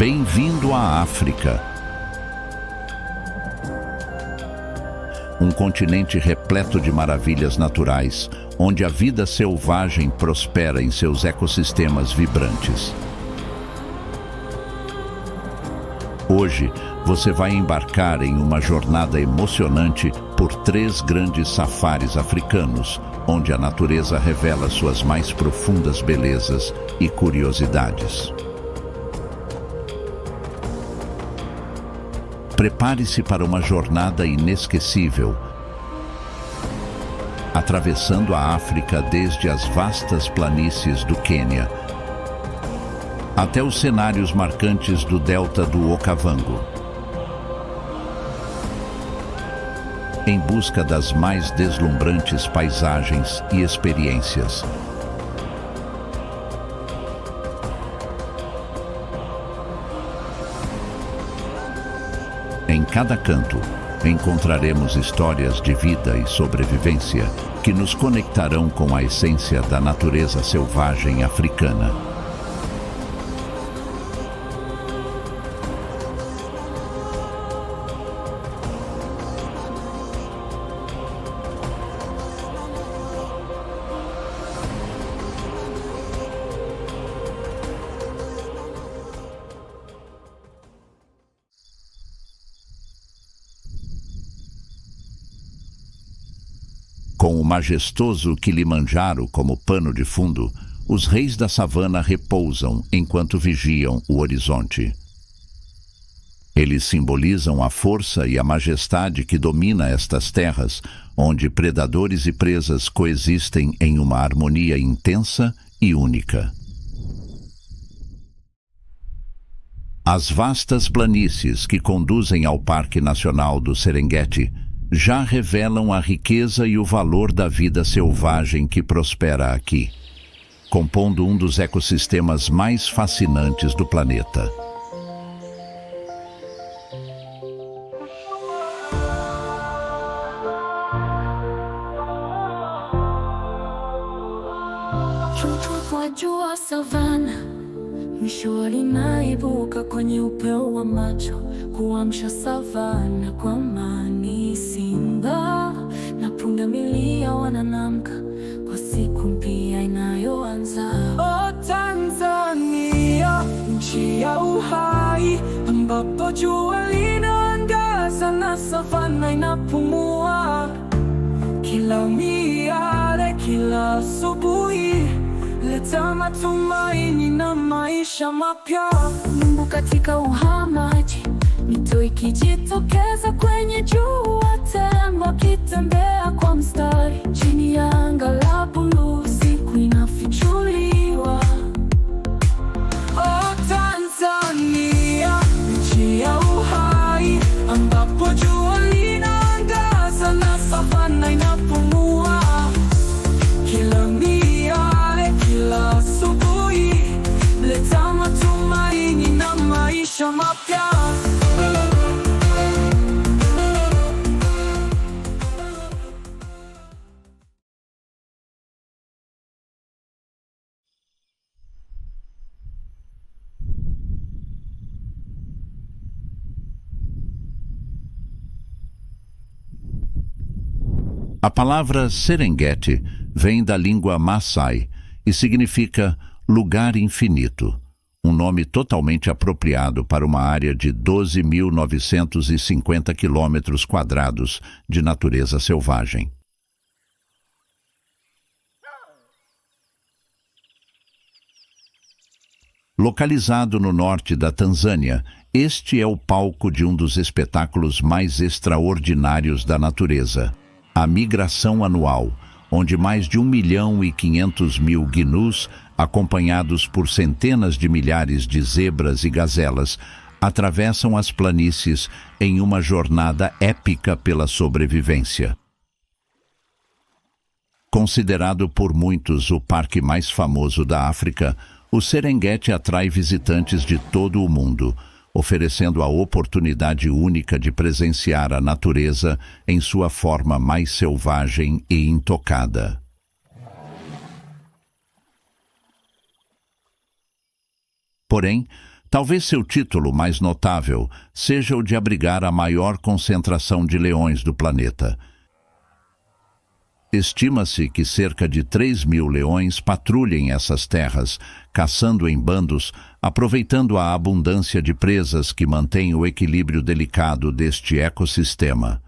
Bem-vindo à África. Um continente repleto de maravilhas naturais, onde a vida selvagem prospera em seus ecossistemas vibrantes. Hoje, você vai embarcar em uma jornada emocionante por 3 grandes safaris africanos, onde a natureza revela suas mais profundas belezas e curiosidades. Prepare-se para uma jornada inesquecível, atravessando a África desde as vastas planícies do Quênia até os cenários marcantes do delta do Okavango, em busca das mais deslumbrantes paisagens e experiências. Em cada canto, encontraremos histórias de vida e sobrevivência que nos conectarão com a essência da natureza selvagem africana. Com o majestoso Kilimanjaro como pano de fundo, os reis da savana repousam enquanto vigiam o horizonte. Eles simbolizam a força e a majestade que domina estas terras, onde predadores e presas coexistem em uma harmonia intensa e única. As vastas planícies que conduzem ao Parque Nacional do Serengeti já revelam a riqueza e o valor da vida selvagem que prospera aqui, compondo um dos ecossistemas mais fascinantes do planeta. Jua savana, mishua linaibuka kwenye upeo wa macho, kuamsha savana kwa amani. Simba na pundamilia wananamka kwa siku mpya inayoanza. Oh, Tanzania, nchi ya uhai, ambapo jua linaangaza na savana inapumua. Kila miale, kila asubuhi leta matumaini na maisha mapya. Mungu katika uhamaji, mito ikijitokeza kwenye jua, tembo akitembea kwa mstari chini ya anga la buluu, siku inafichuliwa. Oh, Tanzania, nchi ya uhai, ambapo jua linaangaza na savana inapumua. Kila miale, kila asubuhi leta matumaini na maisha mapya. A palavra Serengeti vem da língua Maasai e significa lugar infinito, um nome totalmente apropriado para uma área de 12.950 quilômetros quadrados de natureza selvagem. Localizado no norte da Tanzânia, este é o palco de um dos espetáculos mais extraordinários da natureza, a migração anual, onde mais de 1.500.000 gnus, acompanhados por centenas de milhares de zebras e gazelas, atravessam as planícies em uma jornada épica pela sobrevivência. Considerado por muitos o parque mais famoso da África, o Serengeti atrai visitantes de todo o mundo, oferecendo a oportunidade única de presenciar a natureza em sua forma mais selvagem e intocada. Porém, Talvez seu título mais notável seja o de abrigar a maior concentração de leões do planeta. Estima-se que cerca de 3.000 leões patrulhem essas terras, caçando em bandos, aproveitando a abundância de presas que mantém o equilíbrio delicado deste ecossistema.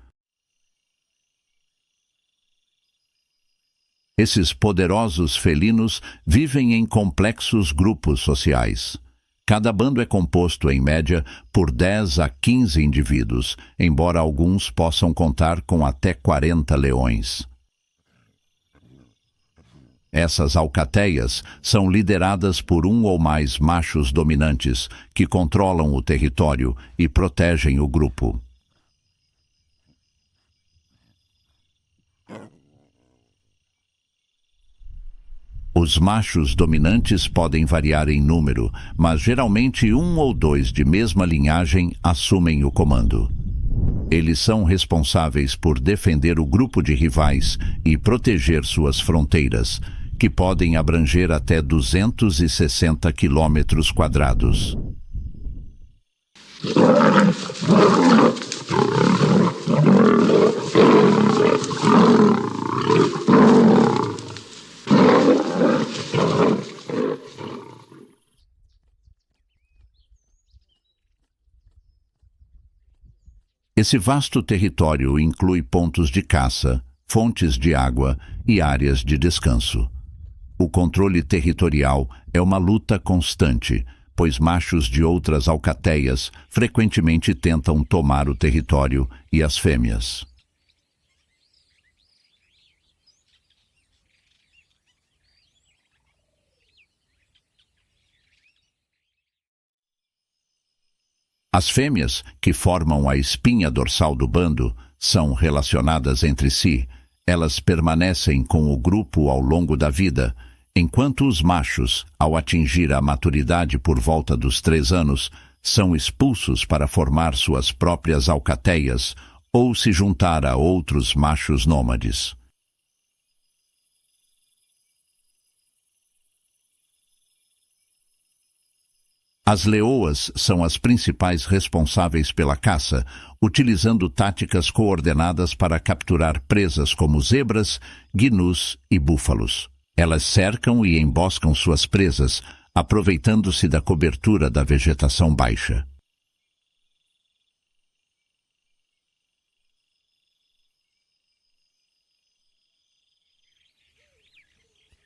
Esses poderosos felinos vivem em complexos grupos sociais. Cada bando é composto, em média, por 10 a 15 indivíduos, embora alguns possam contar com até 40 leões. Essas alcateias são lideradas por um ou mais machos dominantes que controlam o território e protegem o grupo. Os machos dominantes podem variar em número, mas geralmente um ou dois de mesma linhagem assumem o comando. Eles são responsáveis por defender o grupo de rivais e proteger suas fronteiras, que podem abranger até 260 quilômetros quadrados. Esse vasto território inclui pontos de caça, fontes de água e áreas de descanso. O controle territorial é uma luta constante, pois machos de outras alcateias frequentemente tentam tomar o território e as fêmeas. As fêmeas, que formam a espinha dorsal do bando, são relacionadas entre si. Elas permanecem com o grupo ao longo da vida, enquanto os machos, ao atingir a maturidade por volta dos 3 anos, são expulsos para formar suas próprias alcateias ou se juntar a outros machos nômades. As leoas são as principais responsáveis pela caça, utilizando táticas coordenadas para capturar presas como zebras, gnus e búfalos. Elas cercam e emboscam suas presas, aproveitando-se da cobertura da vegetação baixa.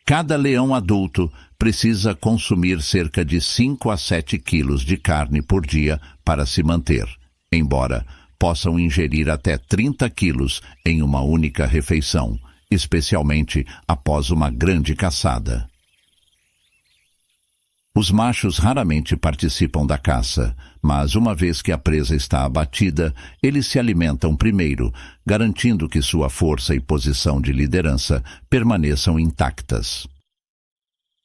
Cada leão adulto precisa consumir cerca de 5 a 7 quilos de carne por dia para se manter, embora possam ingerir até 30 quilos em uma única refeição, especialmente após uma grande caçada. Os machos raramente participam da caça, mas uma vez que a presa está abatida, eles se alimentam primeiro, garantindo que sua força e posição de liderança permaneçam intactas.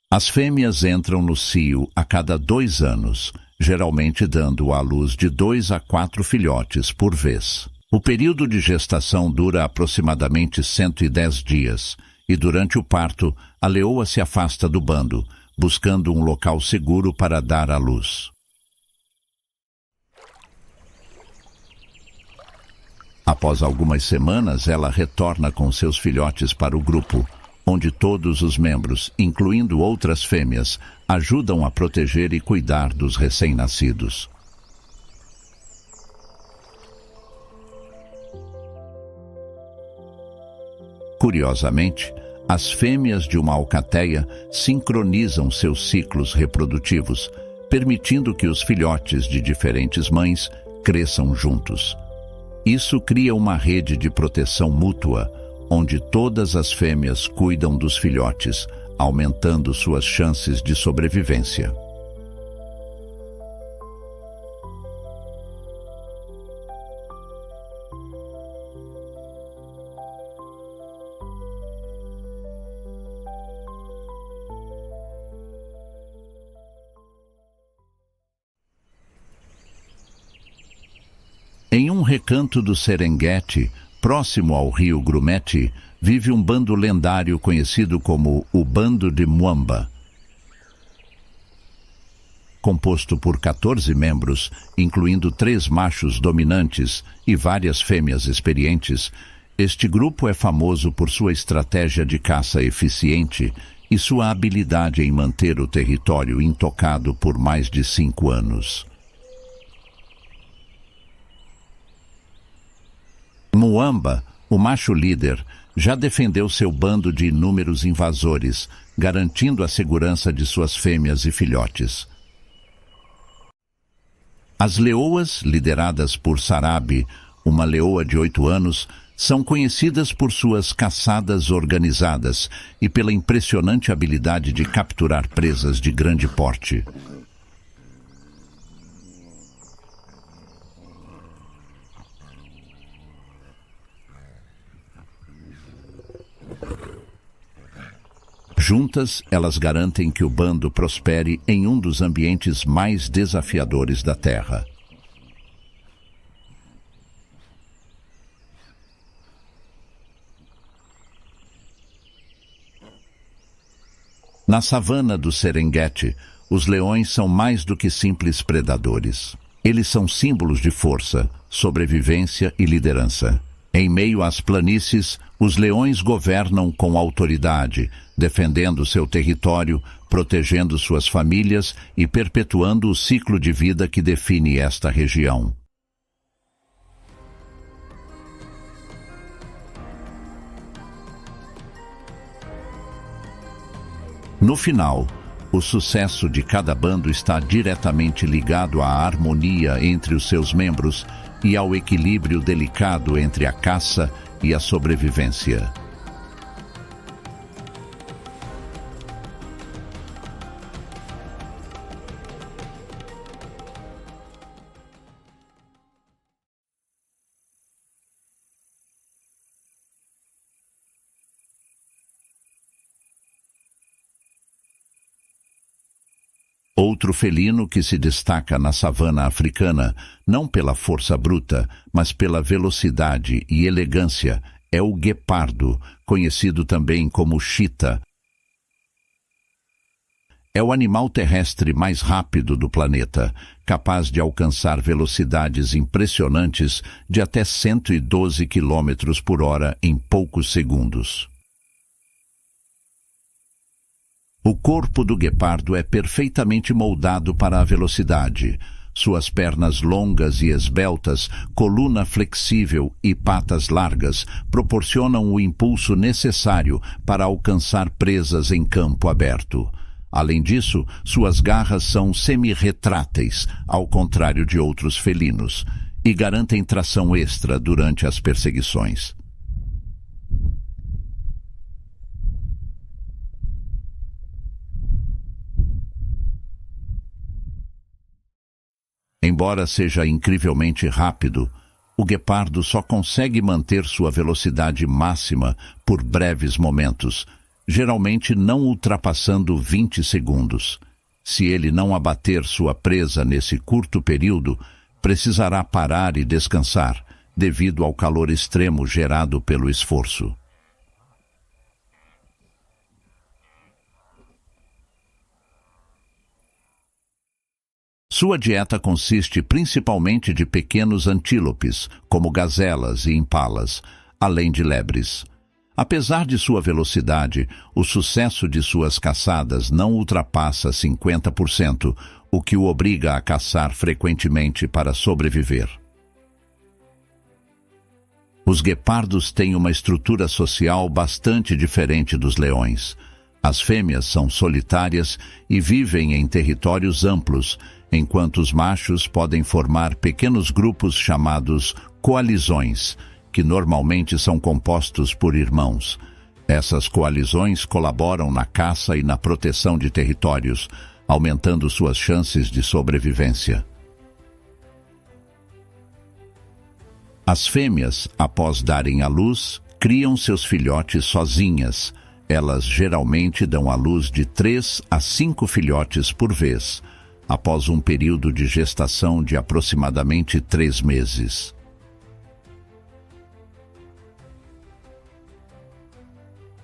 As fêmeas entram no cio a cada 2 anos, geralmente dando à luz de 2 a 4 filhotes por vez. O período de gestação dura aproximadamente 110 dias, e durante o parto, a leoa se afasta do bando, buscando um local seguro para dar à luz. Após algumas semanas, ela retorna com seus filhotes para o grupo, onde todos os membros, incluindo outras fêmeas, ajudam a proteger e cuidar dos recém-nascidos. Curiosamente, as fêmeas de uma alcateia sincronizam seus ciclos reprodutivos, permitindo que os filhotes de diferentes mães cresçam juntos. Isso cria uma rede de proteção mútua, onde todas as fêmeas cuidam dos filhotes, aumentando suas chances de sobrevivência. Em um recanto do Serengeti, próximo ao rio Grumeti, vive um bando lendário conhecido como o Bando de Mwamba. composto por 14 membros, incluindo 3 machos dominantes e várias fêmeas experientes, este grupo é famoso por sua estratégia de caça eficiente e sua habilidade em manter o território intocado por mais de 5 anos. Muamba, o macho líder, já defendeu seu bando de inúmeros invasores, garantindo a segurança de suas fêmeas e filhotes. As leoas, lideradas por Sarabi, uma leoa de 8 anos, são conhecidas por suas caçadas organizadas e pela impressionante habilidade de capturar presas de grande porte. Juntas, elas garantem que o bando prospere em um dos ambientes mais desafiadores da Terra. Na savana do Serengeti, os leões são mais do que simples predadores. Eles são símbolos de força, sobrevivência e liderança. Em meio às planícies, os leões governam com autoridade, defendendo seu território, protegendo suas famílias e perpetuando o ciclo de vida que define esta região. No final, o sucesso de cada bando está diretamente ligado à harmonia entre os seus membros e ao equilíbrio delicado entre a caça e a sobrevivência. Outro felino que se destaca na savana africana, não pela força bruta, mas pela velocidade e elegância, é o guepardo, conhecido também como chita. É o animal terrestre mais rápido do planeta, capaz de alcançar velocidades impressionantes de até 112 km por hora em poucos segundos. O corpo do guepardo é perfeitamente moldado para a velocidade. Suas pernas longas e esbeltas, coluna flexível e patas largas proporcionam o impulso necessário para alcançar presas em campo aberto. Além disso, suas garras são semi-retráteis, ao contrário de outros felinos, e garantem tração extra durante as perseguições. Embora seja incrivelmente rápido, o guepardo só consegue manter sua velocidade máxima por breves momentos, geralmente não ultrapassando 20 segundos. Se ele não abater sua presa nesse curto período, precisará parar e descansar, devido ao calor extremo gerado pelo esforço. Sua dieta consiste principalmente de pequenos antílopes, como gazelas e impalas, além de lebres. Apesar de sua velocidade, o sucesso de suas caçadas não ultrapassa 50%, o que o obriga a caçar frequentemente para sobreviver. Os guepardos têm uma estrutura social bastante diferente dos leões. As fêmeas são solitárias e vivem em territórios amplos, enquanto os machos podem formar pequenos grupos chamados coalizões, que normalmente são compostos por irmãos. Essas coalizões colaboram na caça e na proteção de territórios, aumentando suas chances de sobrevivência. As fêmeas, após darem à luz, criam seus filhotes sozinhas. Elas geralmente dão à luz de 3 a 5 filhotes por vez, após um período de gestação de aproximadamente 3 meses.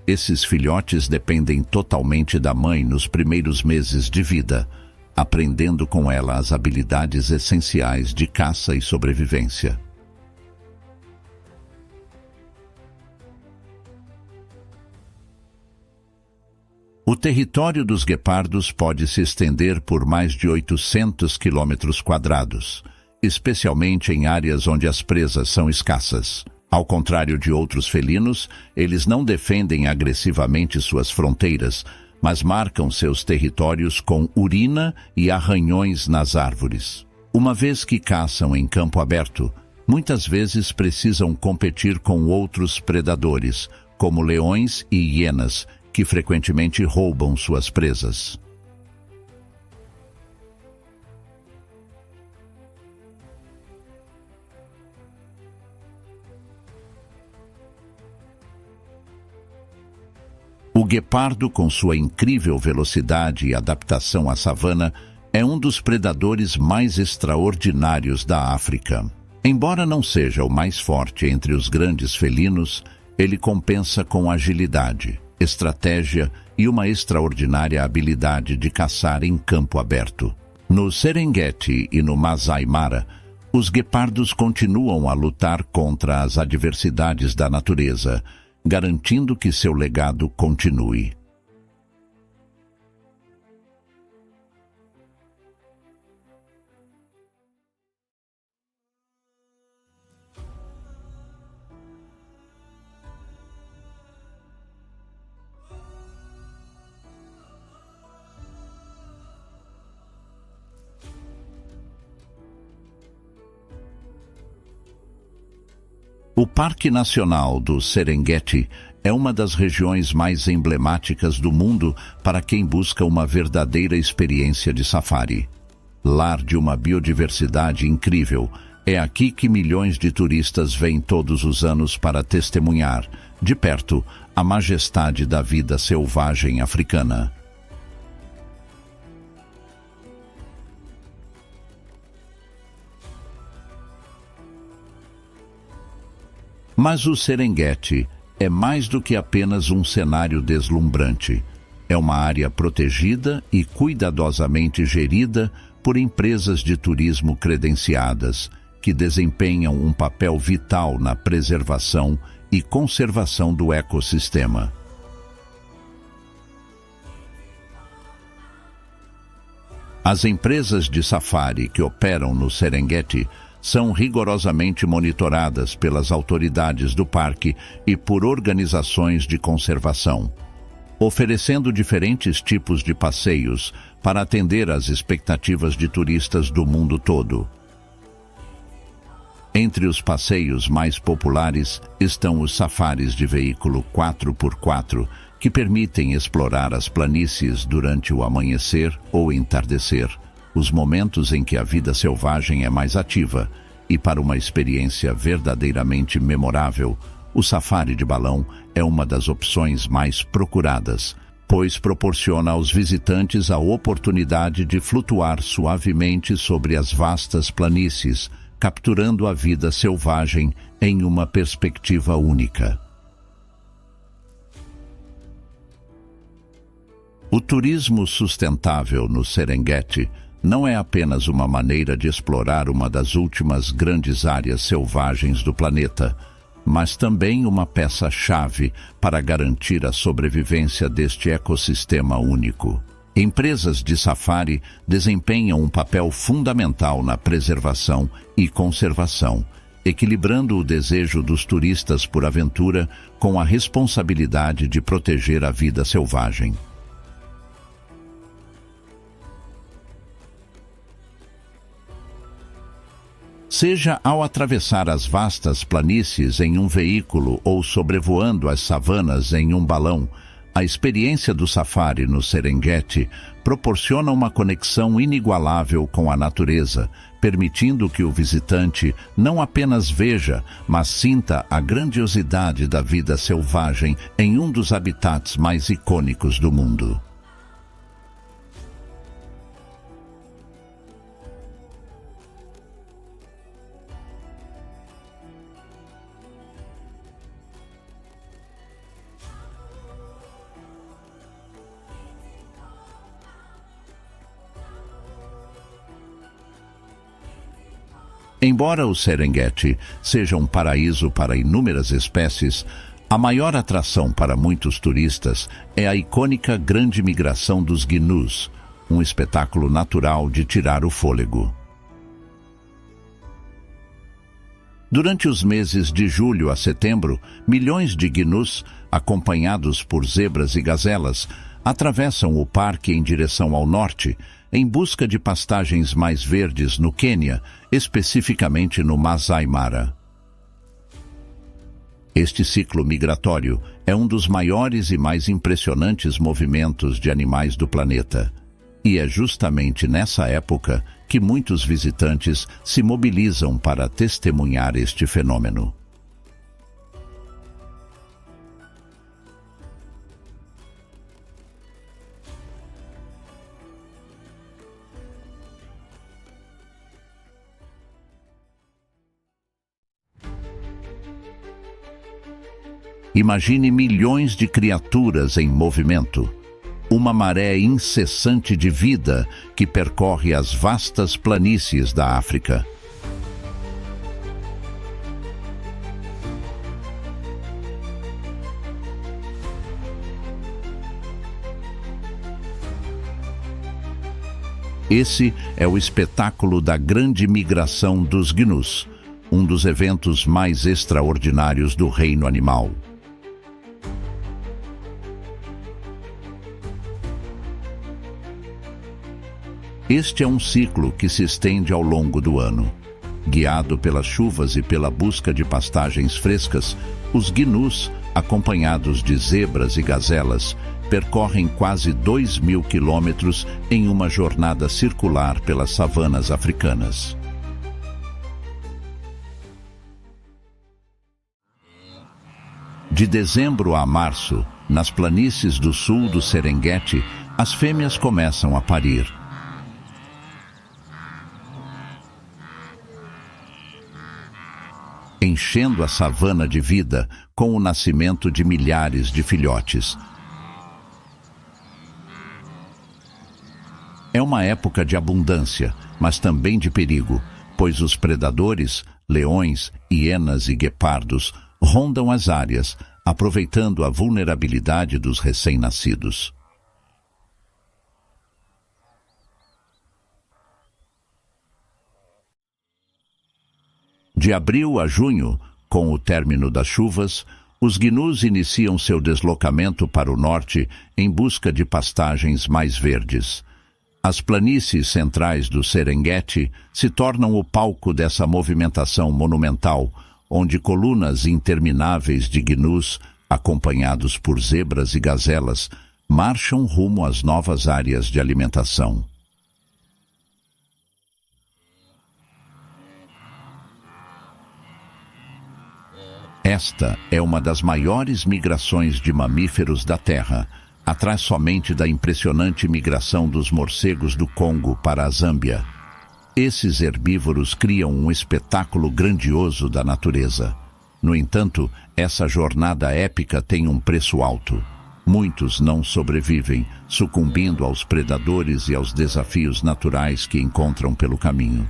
Esses filhotes dependem totalmente da mãe nos primeiros meses de vida. aprendendo com ela as habilidades essenciais de caça e sobrevivência. O território dos guepardos pode se estender por mais de 800 quilômetros quadrados, especialmente em áreas onde as presas são escassas. Ao contrário de outros felinos, eles não defendem agressivamente suas fronteiras, mas marcam seus territórios com urina e arranhões nas árvores. Uma vez que caçam em campo aberto, muitas vezes precisam competir com outros predadores, como leões e hienas, que frequentemente roubam suas presas. O guepardo, com sua incrível velocidade e adaptação à savana, é um dos predadores mais extraordinários da África. Embora não seja o mais forte entre os grandes felinos, ele compensa com agilidade, estratégia e uma extraordinária habilidade de caçar em campo aberto. No Serengeti e no Masai Mara, os guepardos continuam a lutar contra as adversidades da natureza, garantindo que seu legado continue. O Parque Nacional do Serengeti é uma das regiões mais emblemáticas do mundo para quem busca uma verdadeira experiência de safari. Lar de uma biodiversidade incrível, é aqui que milhões de turistas vêm todos os anos para testemunhar, de perto, a majestade da vida selvagem africana. Mas o Serengeti é mais do que apenas um cenário deslumbrante. É uma área protegida e cuidadosamente gerida por empresas de turismo credenciadas, que desempenham um papel vital na preservação e conservação do ecossistema. As empresas de safari que operam no Serengeti são rigorosamente monitoradas pelas autoridades do parque e por organizações de conservação, oferecendo diferentes tipos de passeios para atender às expectativas de turistas do mundo todo. Entre os passeios mais populares estão os safaris de veículo 4x4, que permitem explorar as planícies durante o amanhecer ou entardecer, os momentos em que a vida selvagem é mais ativa, e para uma experiência verdadeiramente memorável, o safari de balão é uma das opções mais procuradas, pois proporciona aos visitantes a oportunidade de flutuar suavemente sobre as vastas planícies, capturando a vida selvagem em uma perspectiva única. O turismo sustentável no Serengeti não é apenas uma maneira de explorar uma das últimas grandes áreas selvagens do planeta, mas também uma peça-chave para garantir a sobrevivência deste ecossistema único. Empresas de safari desempenham um papel fundamental na preservação e conservação, equilibrando o desejo dos turistas por aventura com a responsabilidade de proteger a vida selvagem. Seja ao atravessar as vastas planícies em um veículo ou sobrevoando as savanas em um balão, a experiência do safari no Serengeti proporciona uma conexão inigualável com a natureza, permitindo que o visitante não apenas veja, mas sinta a grandiosidade da vida selvagem em um dos habitats mais icônicos do mundo. Embora o Serengeti seja um paraíso para inúmeras espécies, a maior atração para muitos turistas é a icônica Grande Migração dos Gnus, um espetáculo natural de tirar o fôlego. Durante os meses de julho a setembro, milhões de gnus, acompanhados por zebras e gazelas, atravessam o parque em direção ao norte, em busca de pastagens mais verdes no Quênia, especificamente no Masai Mara. Este ciclo migratório é um dos maiores e mais impressionantes movimentos de animais do planeta. E é justamente nessa época que muitos visitantes se mobilizam para testemunhar este fenômeno. Imagine milhões de criaturas em movimento. Uma maré incessante de vida que percorre as vastas planícies da África. Esse é o espetáculo da Grande Migração dos Gnus, um dos eventos mais extraordinários do reino animal. Este é um ciclo que se estende ao longo do ano. Guiado pelas chuvas e pela busca de pastagens frescas, os gnus, acompanhados de zebras e gazelas, percorrem quase 2.000 quilômetros em uma jornada circular pelas savanas africanas. De dezembro a março, nas planícies do sul do Serengeti, as fêmeas começam a parir. Enchendo a savana de vida com o nascimento de milhares de filhotes. É uma época de abundância, mas também de perigo, pois os predadores, leões, hienas e guepardos, rondam as áreas, aproveitando a vulnerabilidade dos recém-nascidos. De abril a junho, com o término das chuvas, os gnus iniciam seu deslocamento para o norte em busca de pastagens mais verdes. As planícies centrais do Serengeti se tornam o palco dessa movimentação monumental, onde colunas intermináveis de gnus, acompanhados por zebras e gazelas, marcham rumo às novas áreas de alimentação. Esta é uma das maiores migrações de mamíferos da Terra, atrás somente da impressionante migração dos morcegos do Congo para a Zâmbia. Esses herbívoros criam um espetáculo grandioso da natureza. No entanto, essa jornada épica tem um preço alto. Muitos não sobrevivem, sucumbindo aos predadores e aos desafios naturais que encontram pelo caminho.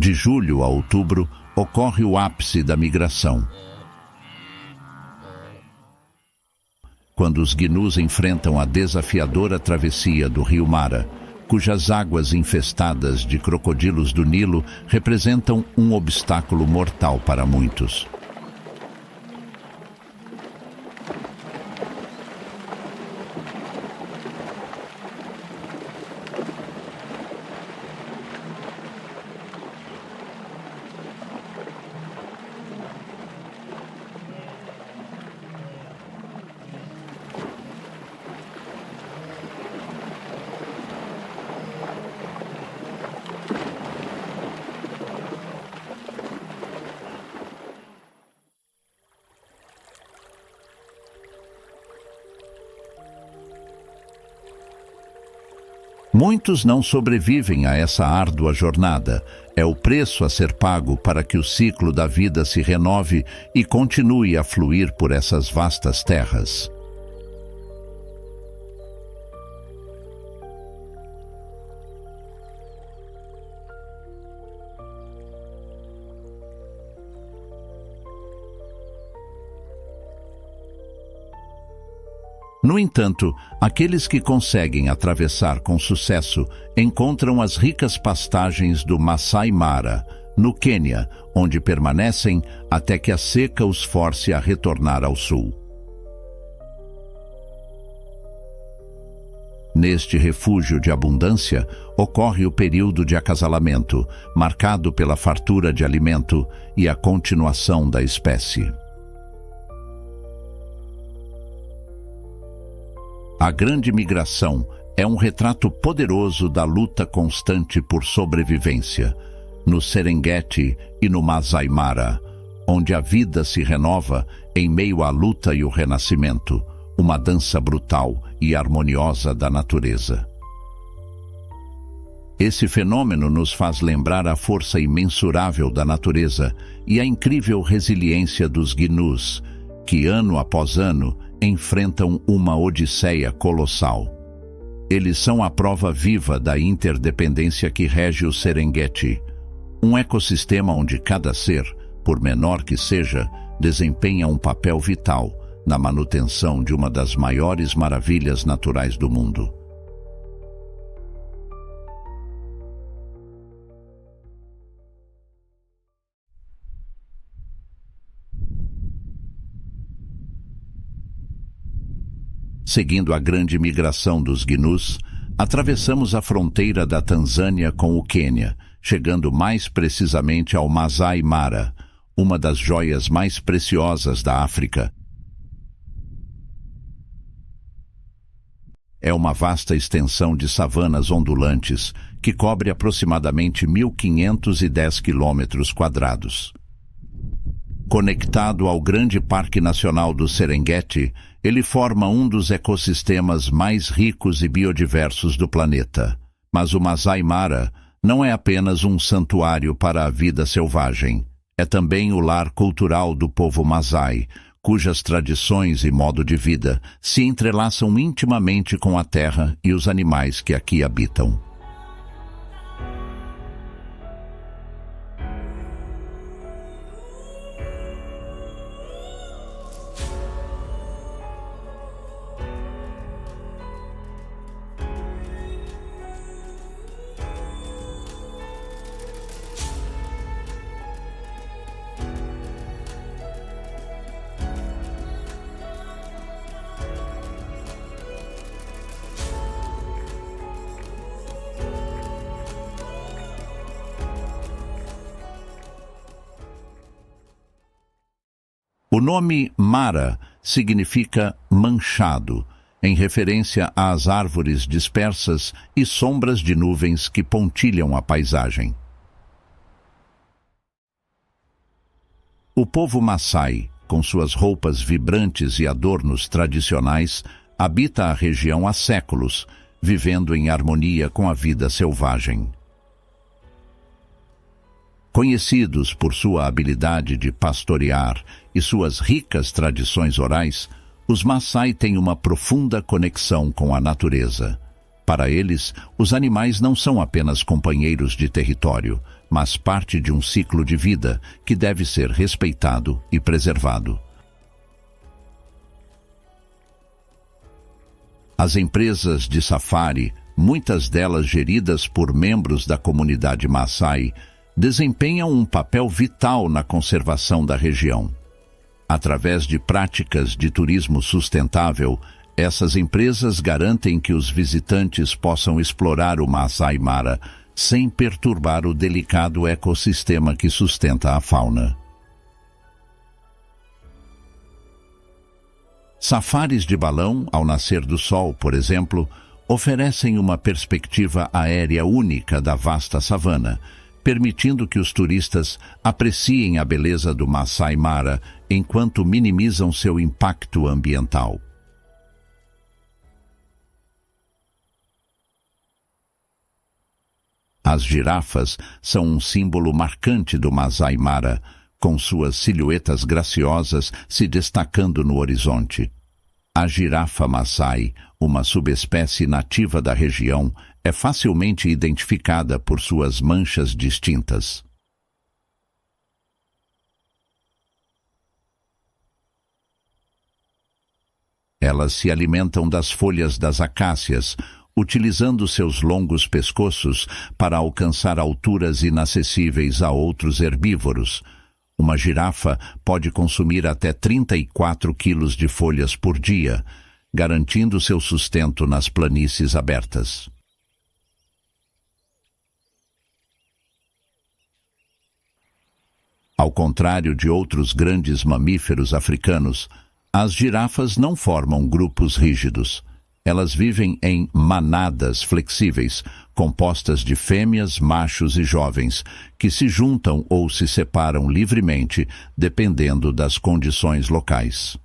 De julho a outubro, ocorre o ápice da migração, quando os gnus enfrentam a desafiadora travessia do rio Mara, cujas águas infestadas de crocodilos do Nilo representam um obstáculo mortal para muitos. Muitos não sobrevivem a essa árdua jornada, É o preço a ser pago para que o ciclo da vida se renove e continue a fluir por essas vastas terras. No entanto, aqueles que conseguem atravessar com sucesso encontram as ricas pastagens do Masai Mara, no Quênia, onde permanecem até que a seca os force a retornar ao sul. Neste refúgio de abundância, ocorre o período de acasalamento, marcado pela fartura de alimento e a continuação da espécie. A Grande Migração é um retrato poderoso da luta constante por sobrevivência, no Serengeti e no Masai Mara, onde a vida se renova em meio à luta e o renascimento, uma dança brutal e harmoniosa da natureza. Esse fenômeno nos faz lembrar a força imensurável da natureza e a incrível resiliência dos gnus, que ano após ano enfrentam uma odisseia colossal. Eles são a prova viva da interdependência que rege o Serengeti, um ecossistema onde cada ser, por menor que seja, desempenha um papel vital na manutenção de uma das maiores maravilhas naturais do mundo. Seguindo a grande migração dos gnus, atravessamos a fronteira da Tanzânia com o Quênia, chegando mais precisamente ao Masai Mara, uma das joias mais preciosas da África. É uma vasta extensão de savanas ondulantes que cobre aproximadamente 1.510 km². Conectado ao Grande Parque Nacional do Serengeti, ele forma um dos ecossistemas mais ricos e biodiversos do planeta. Mas o Masai Mara não é apenas um santuário para a vida selvagem. É também o lar cultural do povo Masai, cujas tradições e modo de vida se entrelaçam intimamente com a terra e os animais que aqui habitam. O nome Mara significa manchado, em referência às árvores dispersas e sombras de nuvens que pontilham a paisagem. O povo Maasai, com suas roupas vibrantes e adornos tradicionais, habita a região há séculos, vivendo em harmonia com a vida selvagem. Conhecidos por sua habilidade de pastorear e suas ricas tradições orais, os Maasai têm uma profunda conexão com a natureza. Para eles, os animais não são apenas companheiros de território, mas parte de um ciclo de vida que deve ser respeitado e preservado. As empresas de safari, muitas delas geridas por membros da comunidade Maasai, desempenham um papel vital na conservação da região. Através de práticas de turismo sustentável, essas empresas garantem que os visitantes possam explorar o Masai Mara sem perturbar o delicado ecossistema que sustenta a fauna. Safaris de balão ao nascer do sol, por exemplo, oferecem uma perspectiva aérea única da vasta savana, permitindo que os turistas apreciem a beleza do Masai Mara enquanto minimizam seu impacto ambiental. As girafas são um símbolo marcante do Masai Mara, com suas silhuetas graciosas se destacando no horizonte. A girafa Maasai, uma subespécie nativa da região, é facilmente identificada por suas manchas distintas. Elas se alimentam das folhas das acácias, utilizando seus longos pescoços para alcançar alturas inacessíveis a outros herbívoros. Uma girafa pode consumir até 34 quilos de folhas por dia, garantindo seu sustento nas planícies abertas. Ao contrário de outros grandes mamíferos africanos, as girafas não formam grupos rígidos. Elas vivem em manadas flexíveis, compostas de fêmeas, machos e jovens, que se juntam ou se separam livremente, dependendo das condições locais.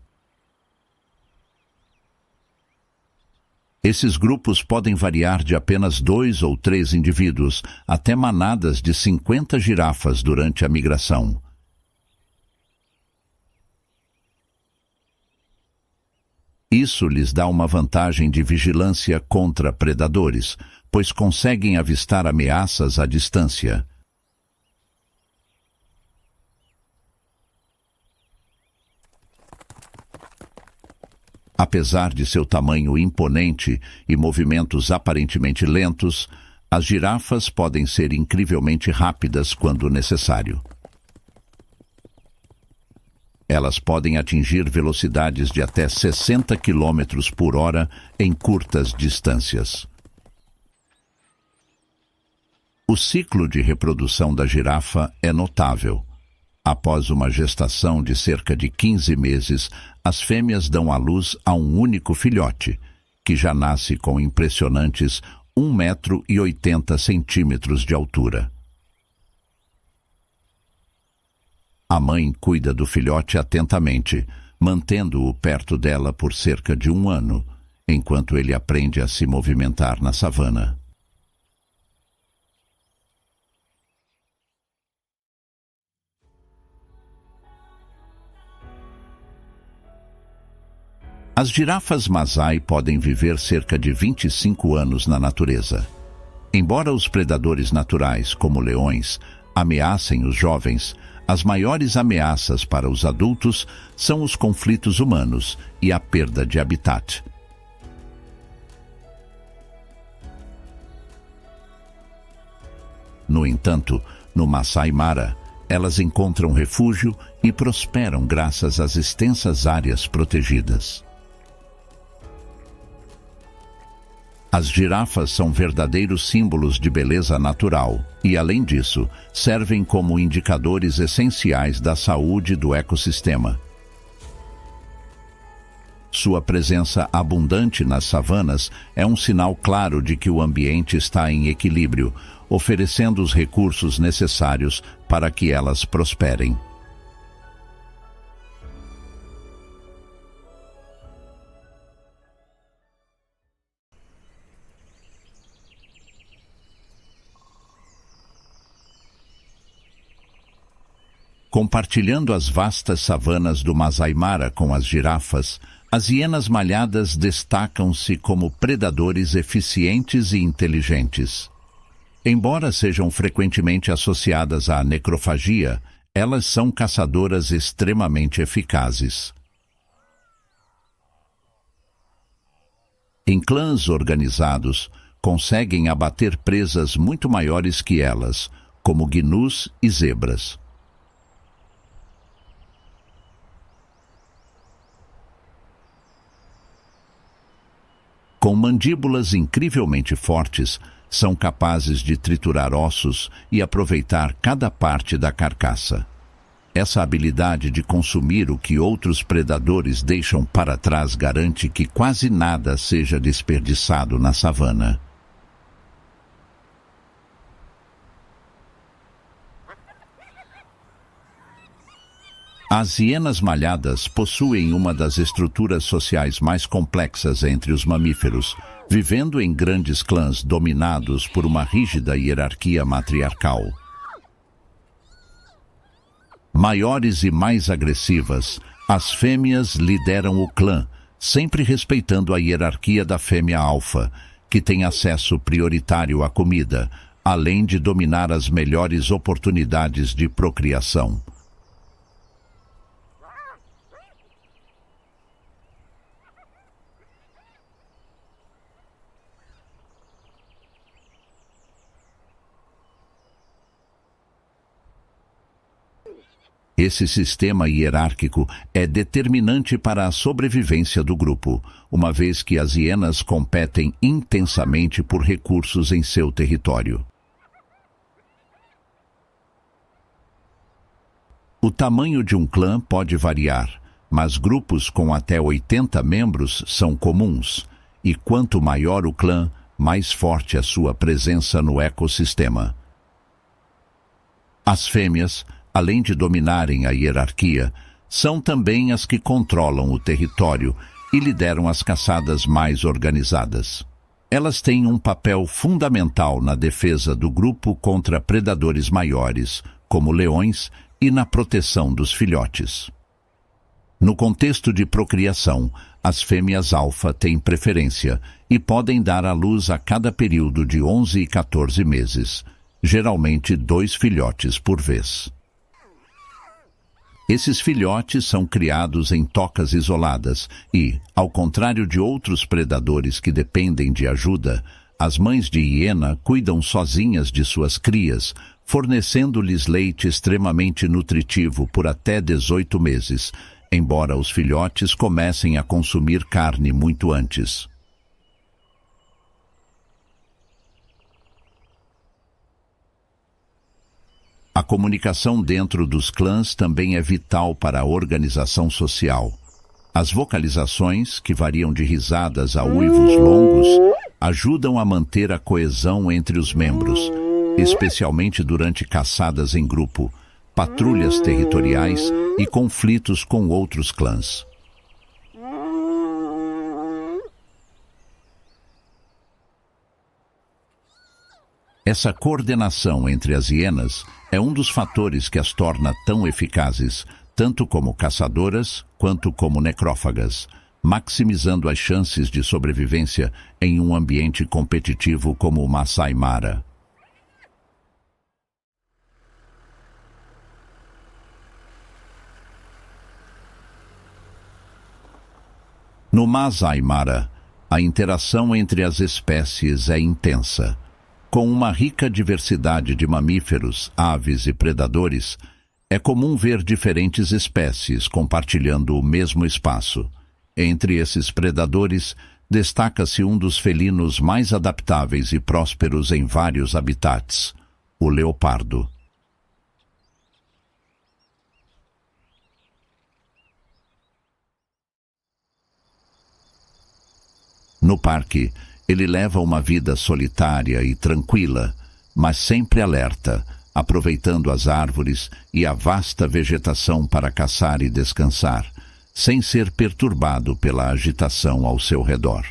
Esses grupos podem variar de apenas 2 ou 3 indivíduos até manadas de 50 girafas durante a migração. Isso lhes dá uma vantagem de vigilância contra predadores, pois conseguem avistar ameaças à distância. Apesar de seu tamanho imponente e movimentos aparentemente lentos, as girafas podem ser incrivelmente rápidas quando necessário. Elas podem atingir velocidades de até 60 km por hora em curtas distâncias. O ciclo de reprodução da girafa é notável. Após uma gestação de cerca de 15 meses, as fêmeas dão à luz a um único filhote, que já nasce com impressionantes 1,80 m de altura. A mãe cuida do filhote atentamente, mantendo-o perto dela por cerca de 1 ano, enquanto ele aprende a se movimentar na savana. As girafas Maasai podem viver cerca de 25 anos na natureza. Embora os predadores naturais, como leões, ameacem os jovens, as maiores ameaças para os adultos são os conflitos humanos e a perda de habitat. No entanto, no Masai Mara, elas encontram refúgio e prosperam graças às extensas áreas protegidas. As girafas são verdadeiros símbolos de beleza natural e, além disso, servem como indicadores essenciais da saúde do ecossistema. Sua presença abundante nas savanas é um sinal claro de que o ambiente está em equilíbrio, oferecendo os recursos necessários para que elas prosperem. Compartilhando as vastas savanas do Masai Mara com as girafas, as hienas malhadas destacam-se como predadores eficientes e inteligentes. Embora sejam frequentemente associadas à necrofagia, elas são caçadoras extremamente eficazes. Em clãs organizados, conseguem abater presas muito maiores que elas, como gnus e zebras. Com mandíbulas incrivelmente fortes, são capazes de triturar ossos e aproveitar cada parte da carcaça. Essa habilidade de consumir o que outros predadores deixam para trás garante que quase nada seja desperdiçado na savana. As hienas malhadas possuem uma das estruturas sociais mais complexas entre os mamíferos, vivendo em grandes clãs dominados por uma rígida hierarquia matriarcal. Maiores e mais agressivas, as fêmeas lideram o clã, sempre respeitando a hierarquia da fêmea alfa, que tem acesso prioritário à comida, além de dominar as melhores oportunidades de procriação. Esse sistema hierárquico é determinante para a sobrevivência do grupo, uma vez que as hienas competem intensamente por recursos em seu território. O tamanho de um clã pode variar, mas grupos com até 80 membros são comuns, e quanto maior o clã, mais forte a sua presença no ecossistema. As fêmeas, além de dominarem a hierarquia, são também as que controlam o território e lideram as caçadas mais organizadas. Elas têm um papel fundamental na defesa do grupo contra predadores maiores, como leões, e na proteção dos filhotes. No contexto de procriação, as fêmeas alfa têm preferência e podem dar à luz a cada período de 11 e 14 meses, geralmente 2 filhotes por vez. Esses filhotes são criados em tocas isoladas e, ao contrário de outros predadores que dependem de ajuda, as mães de hiena cuidam sozinhas de suas crias, fornecendo-lhes leite extremamente nutritivo por até 18 meses, embora os filhotes comecem a consumir carne muito antes. A comunicação dentro dos clãs também é vital para a organização social. As vocalizações, que variam de risadas a uivos longos, ajudam a manter a coesão entre os membros, especialmente durante caçadas em grupo, patrulhas territoriais e conflitos com outros clãs. Essa coordenação entre as hienas é um dos fatores que as torna tão eficazes, tanto como caçadoras quanto como necrófagas, maximizando as chances de sobrevivência em um ambiente competitivo como o Masai Mara. No Masai Mara, a interação entre as espécies é intensa. Com uma rica diversidade de mamíferos, aves e predadores, é comum ver diferentes espécies compartilhando o mesmo espaço. Entre esses predadores, destaca-se um dos felinos mais adaptáveis e prósperos em vários habitats, o leopardo. No parque, ele leva uma vida solitária e tranquila, mas sempre alerta, aproveitando as árvores e a vasta vegetação para caçar e descansar, sem ser perturbado pela agitação ao seu redor.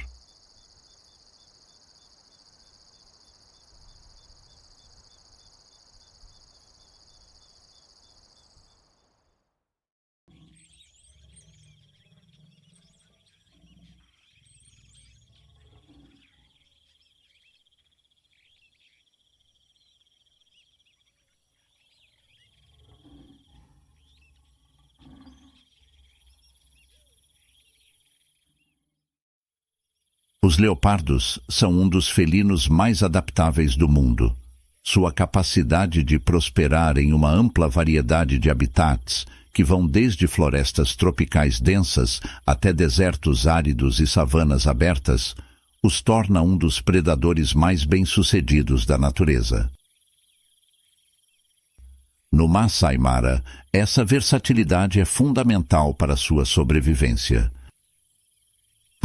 Os leopardos são um dos felinos mais adaptáveis do mundo. Sua capacidade de prosperar em uma ampla variedade de habitats, que vão desde florestas tropicais densas até desertos áridos e savanas abertas, os torna um dos predadores mais bem-sucedidos da natureza. No Masai Mara, essa versatilidade é fundamental para sua sobrevivência.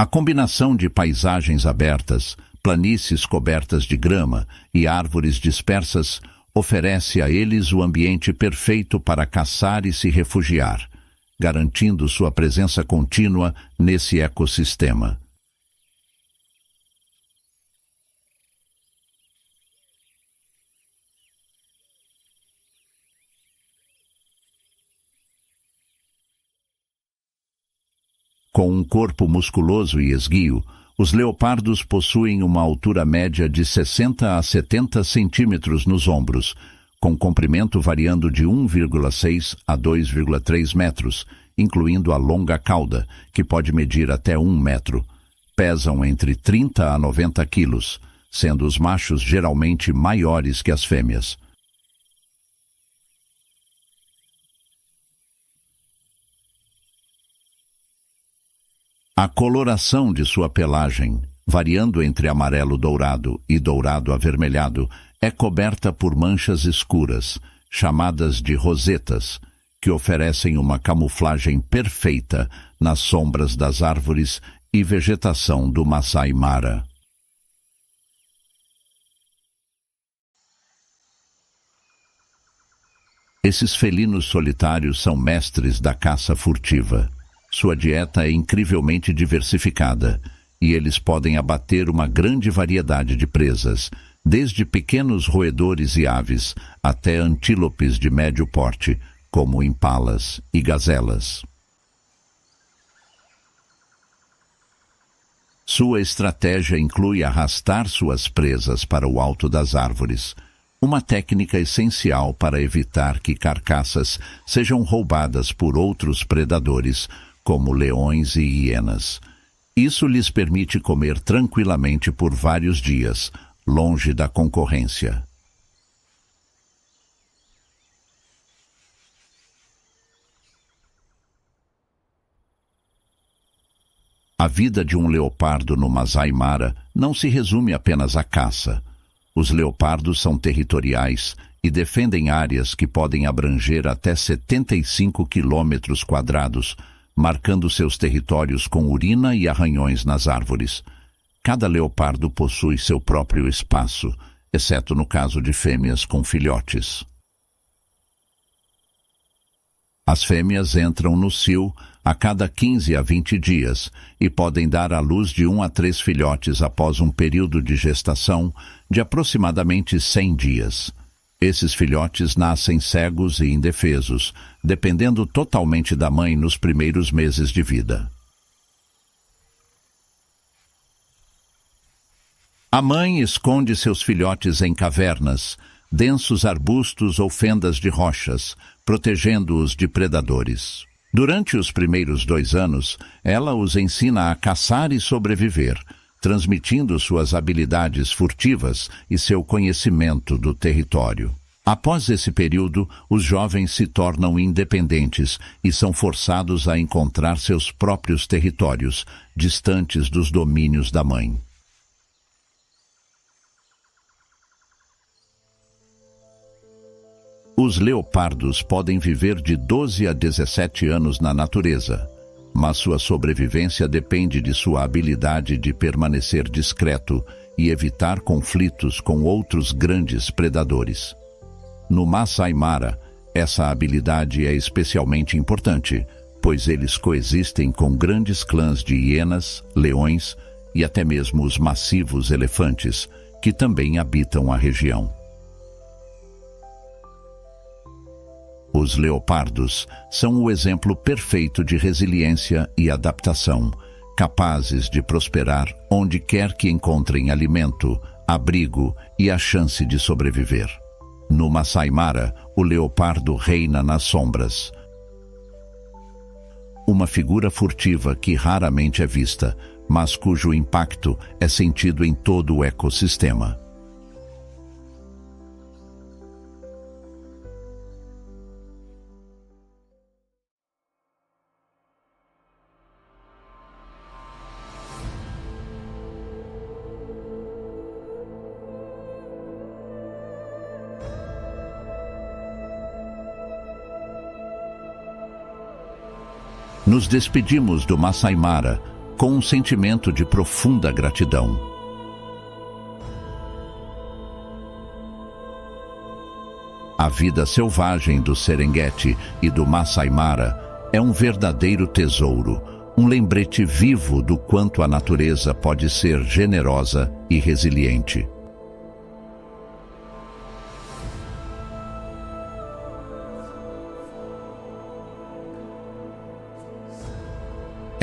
A combinação de paisagens abertas, planícies cobertas de grama e árvores dispersas oferece a eles o ambiente perfeito para caçar e se refugiar, garantindo sua presença contínua nesse ecossistema. Com um corpo musculoso e esguio, os leopardos possuem uma altura média de 60 a 70 centímetros nos ombros, com comprimento variando de 1,6 a 2,3 metros, incluindo a longa cauda, que pode medir até 1 metro. Pesam entre 30 a 90 quilos, sendo os machos geralmente maiores que as fêmeas. A coloração de sua pelagem, variando entre amarelo dourado e dourado avermelhado, é coberta por manchas escuras, chamadas de rosetas, que oferecem uma camuflagem perfeita nas sombras das árvores e vegetação do Masai Mara. Esses felinos solitários são mestres da caça furtiva. Sua dieta é incrivelmente diversificada, e eles podem abater uma grande variedade de presas, desde pequenos roedores e aves até antílopes de médio porte, como impalas e gazelas. Sua estratégia inclui arrastar suas presas para o alto das árvores, uma técnica essencial para evitar que carcaças sejam roubadas por outros predadores, como leões e hienas. Isso lhes permite comer tranquilamente por vários dias, longe da concorrência. A vida de um leopardo no Masai Mara não se resume apenas à caça. Os leopardos são territoriais e defendem áreas que podem abranger até 75 quilômetros quadrados, marcando seus territórios com urina e arranhões nas árvores. Cada leopardo possui seu próprio espaço, exceto no caso de fêmeas com filhotes. As fêmeas entram no cio a cada 15 a 20 dias e podem dar à luz de 1 a 3 filhotes após um período de gestação de aproximadamente 100 dias. Esses filhotes nascem cegos e indefesos, dependendo totalmente da mãe nos primeiros meses de vida. A mãe esconde seus filhotes em cavernas, densos arbustos ou fendas de rochas, protegendo-os de predadores. Durante os primeiros 2 anos, ela os ensina a caçar e sobreviver, transmitindo suas habilidades furtivas e seu conhecimento do território. Após esse período, os jovens se tornam independentes e são forçados a encontrar seus próprios territórios, distantes dos domínios da mãe. Os leopardos podem viver de 12 a 17 anos na natureza, mas sua sobrevivência depende de sua habilidade de permanecer discreto e evitar conflitos com outros grandes predadores. No Masai Mara, essa habilidade é especialmente importante, pois eles coexistem com grandes clãs de hienas, leões e até mesmo os massivos elefantes, que também habitam a região. Os leopardos são o exemplo perfeito de resiliência e adaptação, capazes de prosperar onde quer que encontrem alimento, abrigo e a chance de sobreviver. No Masai Mara, o leopardo reina nas sombras. Uma figura furtiva que raramente é vista, mas cujo impacto é sentido em todo o ecossistema. Nos despedimos do Masai Mara com um sentimento de profunda gratidão. A vida selvagem do Serengeti e do Masai Mara é um verdadeiro tesouro, um lembrete vivo do quanto a natureza pode ser generosa e resiliente.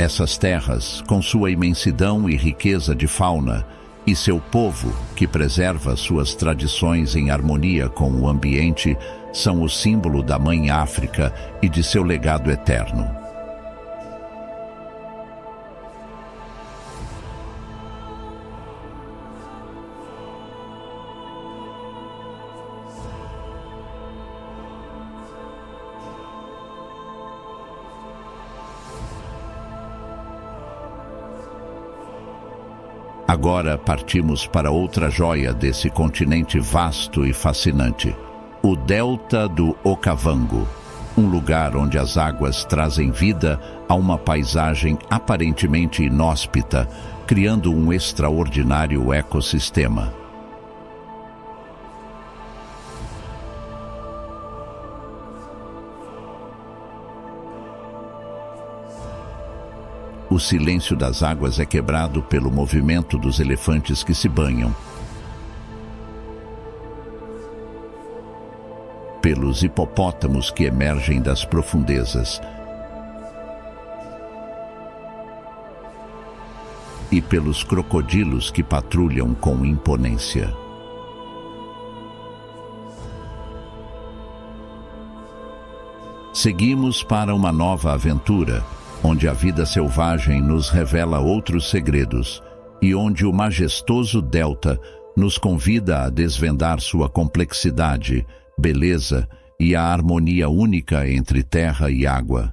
Essas terras, com sua imensidão e riqueza de fauna, e seu povo, que preserva suas tradições em harmonia com o ambiente, são o símbolo da Mãe África e de seu legado eterno. Agora partimos para outra joia desse continente vasto e fascinante, o Delta do Okavango, um lugar onde as águas trazem vida a uma paisagem aparentemente inóspita, criando um extraordinário ecossistema. O silêncio das águas é quebrado pelo movimento dos elefantes que se banham, pelos hipopótamos que emergem das profundezas e pelos crocodilos que patrulham com imponência. Seguimos para uma nova aventura, onde a vida selvagem nos revela outros segredos e onde o majestoso Delta nos convida a desvendar sua complexidade, beleza e a harmonia única entre terra e água.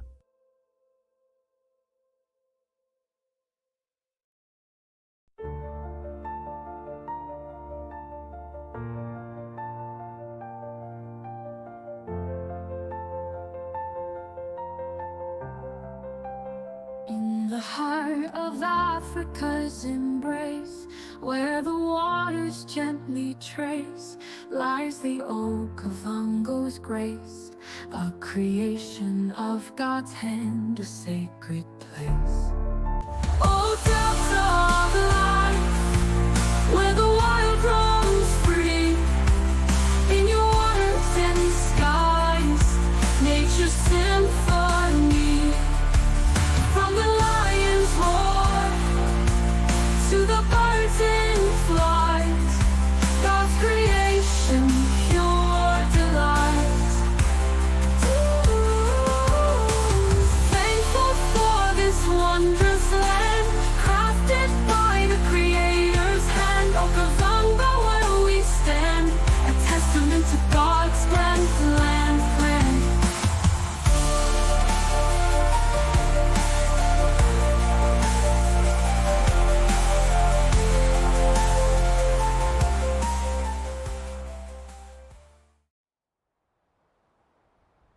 In the heart of Africa's embrace, where the waters gently trace, lies the Okavango's grace, a creation of God's hand, a sacred place. O Delta of life, where the wild roams free, in your waters and skies, nature's symphony. From the lion's roar to the birds in flight, God's creation, pure delight. Thankful for this wondrous land, crafted by the Creator's hand. Okavango, where we stand, a testament to God's grand plan.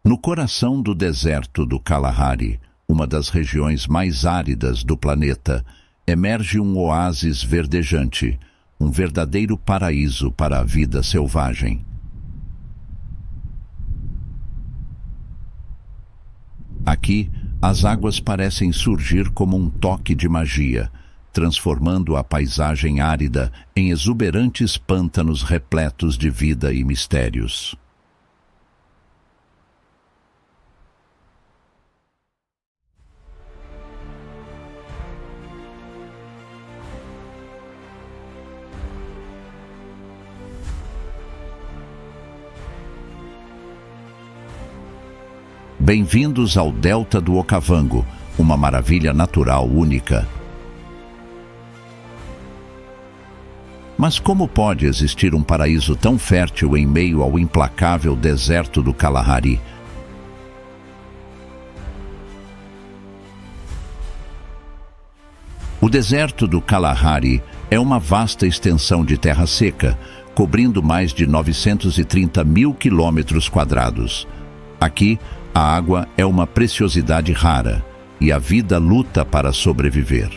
No coração do deserto do Kalahari, uma das regiões mais áridas do planeta, emerge um oásis verdejante, um verdadeiro paraíso para a vida selvagem. Aqui, as águas parecem surgir como um toque de magia, transformando a paisagem árida em exuberantes pântanos repletos de vida e mistérios. Bem-vindos ao Delta do Okavango, uma maravilha natural única. Mas como pode existir um paraíso tão fértil em meio ao implacável deserto do Kalahari? O deserto do Kalahari é uma vasta extensão de terra seca, cobrindo mais de 930 mil quilômetros quadrados. Aqui, a água é uma preciosidade rara e a vida luta para sobreviver.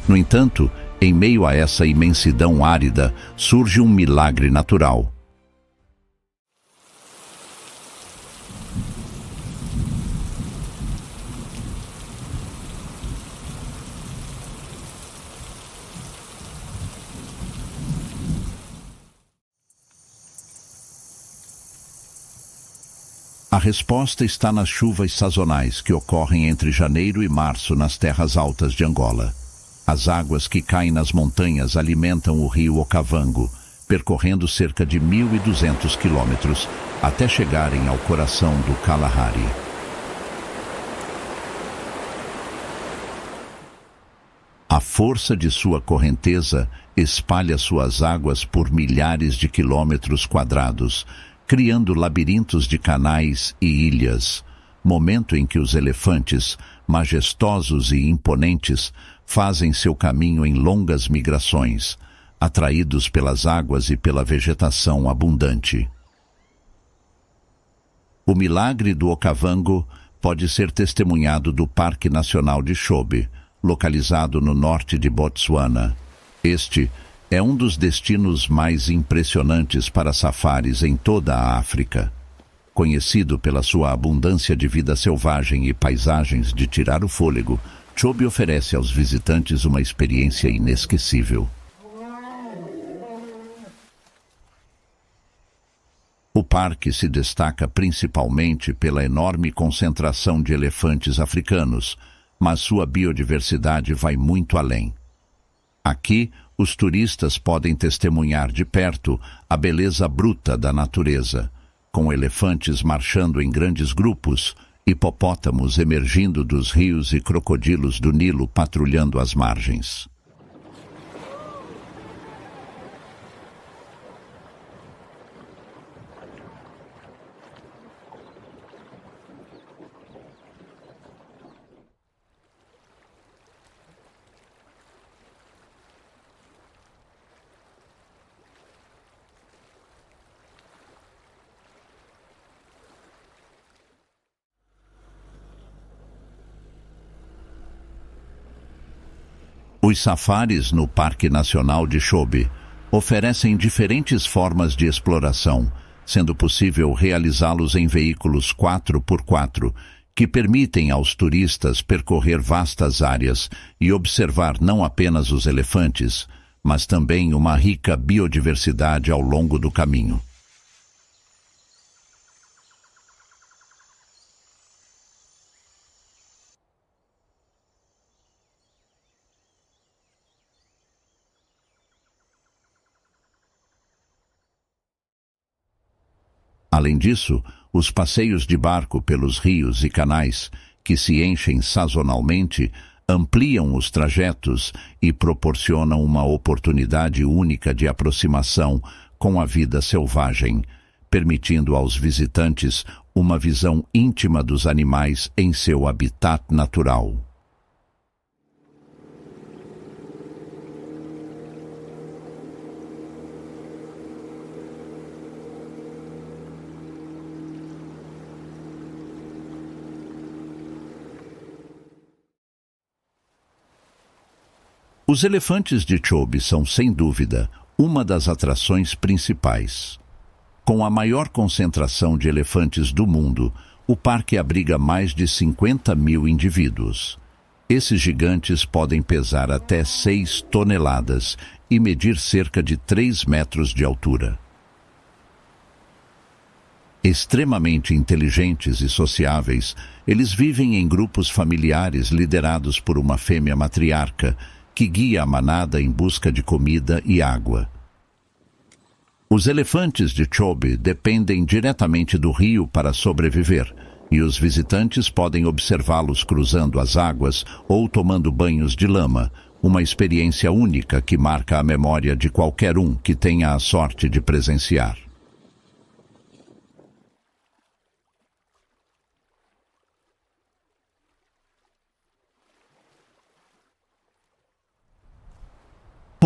No entanto, em meio a essa imensidão árida, surge um milagre natural. A resposta está nas chuvas sazonais que ocorrem entre janeiro e março nas terras altas de Angola. As águas que caem nas montanhas alimentam o rio Okavango, percorrendo cerca de 1.200 quilômetros até chegarem ao coração do Kalahari. A força de sua correnteza espalha suas águas por milhares de quilômetros quadrados, criando labirintos de canais e ilhas, momento em que os elefantes, majestosos e imponentes, fazem seu caminho em longas migrações, atraídos pelas águas e pela vegetação abundante. O milagre do Okavango pode ser testemunhado do Parque Nacional de Chobe, localizado no norte de Botsuana. Este é um dos destinos mais impressionantes para safaris em toda a África. Conhecido pela sua abundância de vida selvagem e paisagens de tirar o fôlego, Chobe oferece aos visitantes uma experiência inesquecível. O parque se destaca principalmente pela enorme concentração de elefantes africanos, mas sua biodiversidade vai muito além. Aqui, os turistas podem testemunhar de perto a beleza bruta da natureza, com elefantes marchando em grandes grupos, hipopótamos emergindo dos rios e crocodilos do Nilo patrulhando as margens. Os safaris no Parque Nacional de Chobe oferecem diferentes formas de exploração, sendo possível realizá-los em veículos 4x4, que permitem aos turistas percorrer vastas áreas e observar não apenas os elefantes, mas também uma rica biodiversidade ao longo do caminho. Além disso, os passeios de barco pelos rios e canais, que se enchem sazonalmente, ampliam os trajetos e proporcionam uma oportunidade única de aproximação com a vida selvagem, permitindo aos visitantes uma visão íntima dos animais em seu habitat natural. Os elefantes de Chobe são, sem dúvida, uma das atrações principais. Com a maior concentração de elefantes do mundo, o parque abriga mais de 50.000 indivíduos. Esses gigantes podem pesar até 6 toneladas e medir cerca de 3 metros de altura. Extremamente inteligentes e sociáveis, eles vivem em grupos familiares liderados por uma fêmea matriarca, que guia a manada em busca de comida e água. Os elefantes de Chobe dependem diretamente do rio para sobreviver, e os visitantes podem observá-los cruzando as águas ou tomando banhos de lama, uma experiência única que marca a memória de qualquer um que tenha a sorte de presenciar.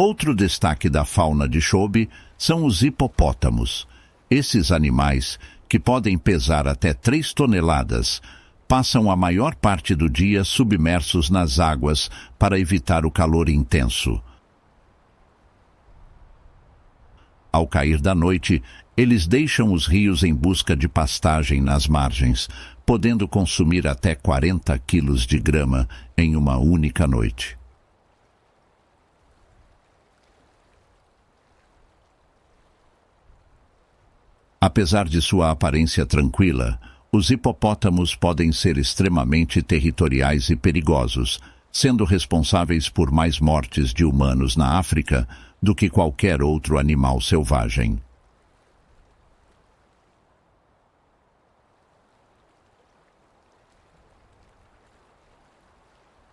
Outro destaque da fauna de Chobe são os hipopótamos. Esses animais, que podem pesar até 3 toneladas, passam a maior parte do dia submersos nas águas para evitar o calor intenso. Ao cair da noite, eles deixam os rios em busca de pastagem nas margens, podendo consumir até 40 quilos de grama em uma única noite. Apesar de sua aparência tranquila, Os hipopótamos podem ser extremamente territoriais e perigosos, sendo responsáveis por mais mortes de humanos na África do que qualquer outro animal selvagem.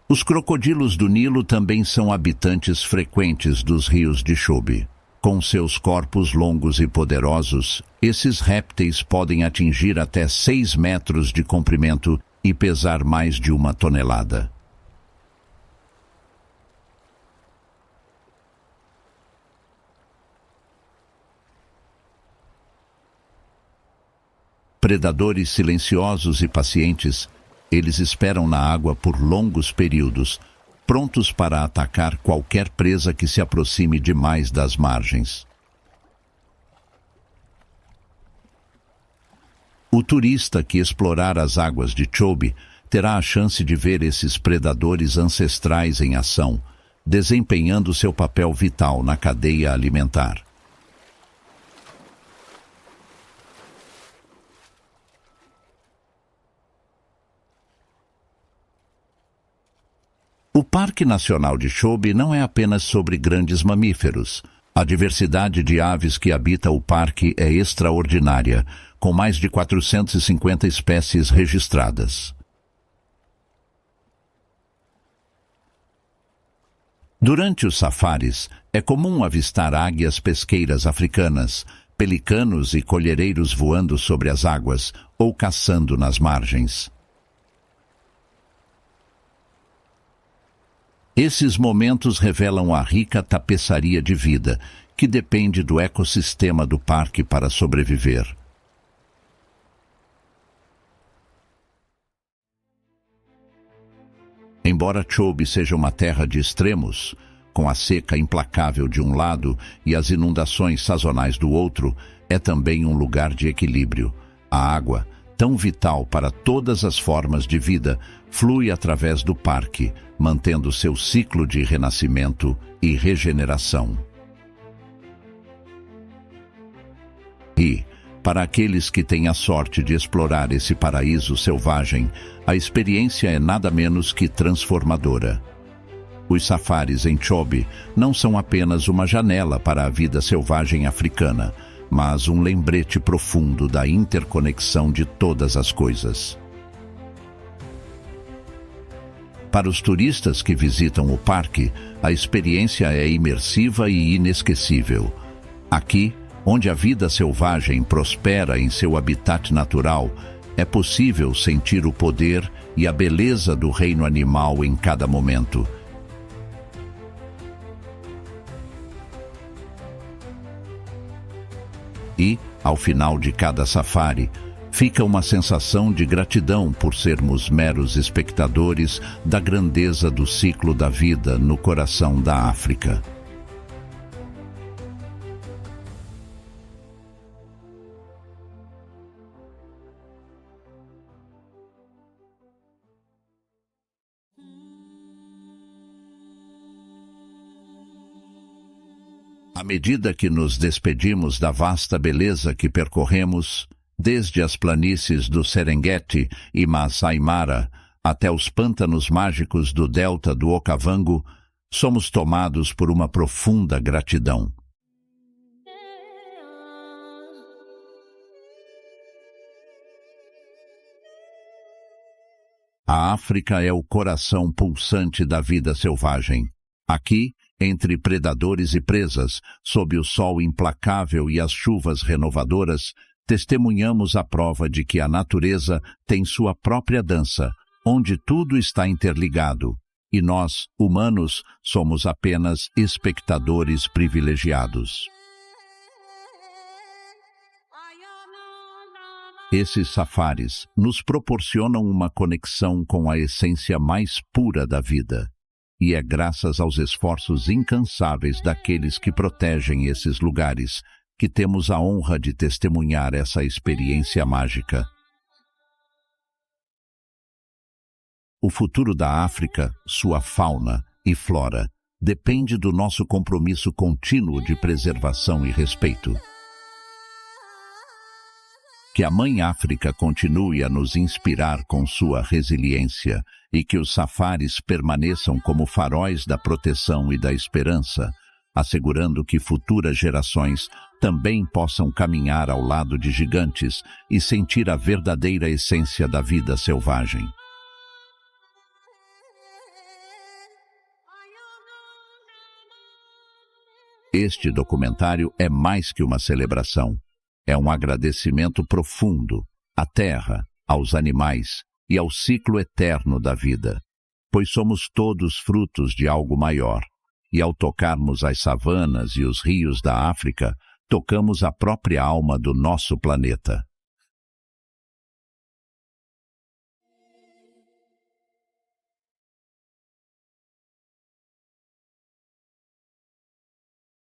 Os crocodilos do Nilo também são habitantes frequentes dos rios de Chobe. Com seus corpos longos e poderosos, esses répteis podem atingir até 6 metros de comprimento e pesar mais de 1 tonelada. Predadores silenciosos e pacientes, eles esperam na água por longos períodos, prontos para atacar qualquer presa que se aproxime demais das margens. O turista que explorar as águas de Chobe terá a chance de ver esses predadores ancestrais em ação, desempenhando seu papel vital na cadeia alimentar. O Parque Nacional de Chobe não é apenas sobre grandes mamíferos. A diversidade de aves que habita o parque é extraordinária, com mais de 450 espécies registradas. Durante os safaris, é comum avistar águias pesqueiras africanas, pelicanos e colhereiros voando sobre as águas ou caçando nas margens. Esses momentos revelam a rica tapeçaria de vida, que depende do ecossistema do parque para sobreviver. Embora Chobe seja uma terra de extremos, com a seca implacável de um lado e as inundações sazonais do outro, é também um lugar de equilíbrio. A água, tão vital para todas as formas de vida, flui através do parque, mantendo seu ciclo de renascimento e regeneração. E, para aqueles que têm a sorte de explorar esse paraíso selvagem, a experiência é nada menos que transformadora. Os safaris em Chobe não são apenas uma janela para a vida selvagem africana, mas um lembrete profundo da interconexão de todas as coisas. Para os turistas que visitam o parque, a experiência é imersiva e inesquecível. Aqui, onde a vida selvagem prospera em seu habitat natural, é possível sentir o poder e a beleza do reino animal em cada momento. E, ao final de cada safari, fica uma sensação de gratidão por sermos meros espectadores da grandeza do ciclo da vida no coração da África. À medida que nos despedimos da vasta beleza que percorremos, desde as planícies do Serengeti e Masai Mara até os pântanos mágicos do delta do Okavango, somos tomados por uma profunda gratidão. A África é o coração pulsante da vida selvagem. Aqui, entre predadores e presas, sob o sol implacável e as chuvas renovadoras, testemunhamos a prova de que a natureza tem sua própria dança, onde tudo está interligado, e nós, humanos, somos apenas espectadores privilegiados. Esses safaris nos proporcionam uma conexão com a essência mais pura da vida. E é graças aos esforços incansáveis daqueles que protegem esses lugares que temos a honra de testemunhar essa experiência mágica. O futuro da África, sua fauna e flora, depende do nosso compromisso contínuo de preservação e respeito. Que a Mãe África continue a nos inspirar com sua resiliência e que os safaris permaneçam como faróis da proteção e da esperança, assegurando que futuras gerações também possam caminhar ao lado de gigantes e sentir a verdadeira essência da vida selvagem. Este documentário é mais que uma celebração. É um agradecimento profundo à terra, aos animais e ao ciclo eterno da vida, pois somos todos frutos de algo maior, e ao tocarmos as savanas e os rios da África, tocamos a própria alma do nosso planeta.